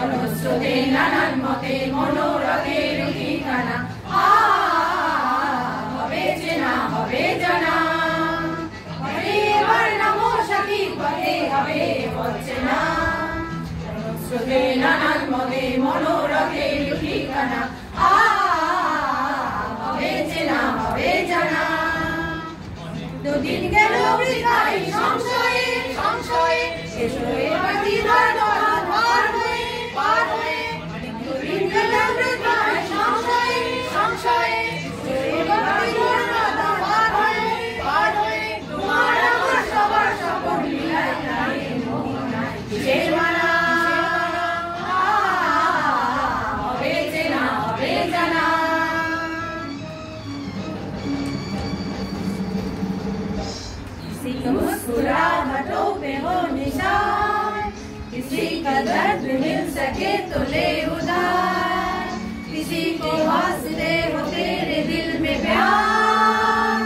জনস্রোতে নানান মতে মনোরথের ঠিকানা হবে চেনা হবে জানা এবার নামো সাথী পথে হবে চেনা জনস্রোতে নানান মতে মনোরথের ঠিকানা হবে চেনা হবে জানা দুদিন গেল বৃথায় সংশয়ে সংশয়ে এসো এবার দিদার পার হয়ে পার হয়ে দুদিন গেল বৃথায় সংশয়ে সংশয়ে এসো এবার দিদার পার হয়ে পার হয়ে তোমার আমার সবার সকল মিলাই নাই মোহনায় বিশেষ মানা হবে চেনা হবে জানা किसी को मुस्कुराहटों पे हो निशान किसी का दर्द मिल सके तो ले उधार किसी को वास्ते हो तेरे दिल में प्यार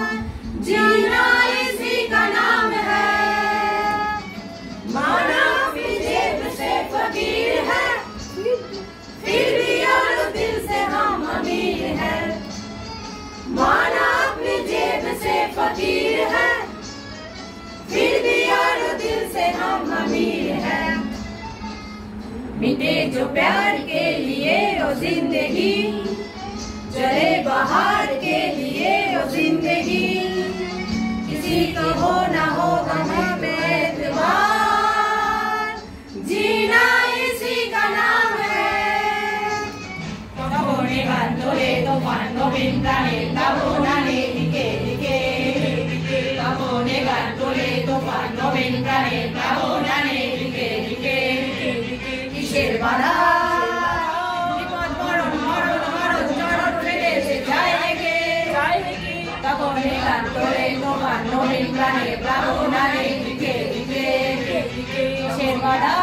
जीना इसी का नाम है माना अपनी जेब से फकीर है फिर भी यार दिल से हम अमीर है माना अपनी जेब से फकीर है फिर भी यार दिल से हम अमीर हैं मिटे जो प्यार के लिए वो जिंदगी चले बाहर के लिए वो जिंदगी किसी को हो ना हो हमें बेएतबार जीना इसी का नाम है तबोने गांडोले तो पांडो बिंदाने तबोनाने दिके दिके तबोने गांडोले तो पांडो बिंदाने तबोनाने दिके दिके किसेर बाधा विपद मरण मरण मरण चरण फेले से जाएंगे तबोने गांडोले तो पांडो बिंदाने तबोनाने दिके दिके किसेर बाधा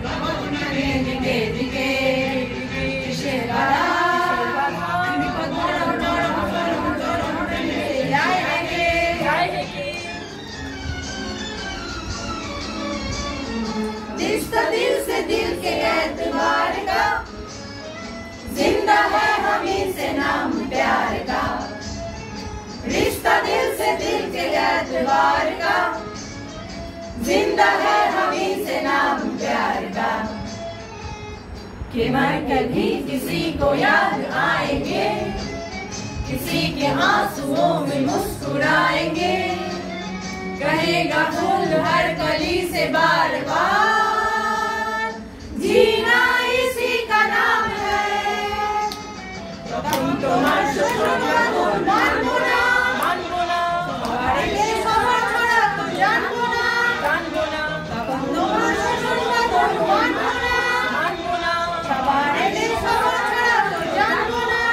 तबोनाने दिके दिके किसेर बाधा रिश्ता दिल से दिल के एतबार का जिंदा है हमी से नाम प्यार का रिश्ता दिल से दिल के एतबार का जिंदा है हमी से नाम प्यार का कि मर कर भी किसी को याद आएंगे किसी के आंसुओं में मुस्कुराएंगे कहेगा फूल हर कली से बार बार जीना इसी का नाम है तुम तो हर शुक्र मान बोला हमारे लिए सफर छोड़ा तो जान बोला तुम तो हर शुक्र मान बोला हमारे लिए सफर छोड़ा तो जान बोला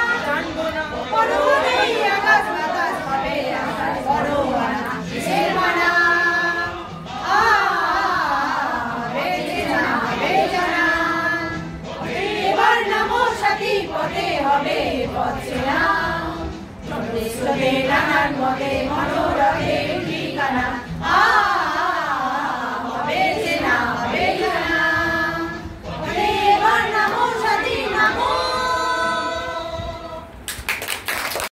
पढ़ो नहीं आकाश बातास हमें आकाश पढ़ो वाला किसेर माना পথে হবে পথেনা জনস্রোতে নানান মতে মনোরথের ঠিকানা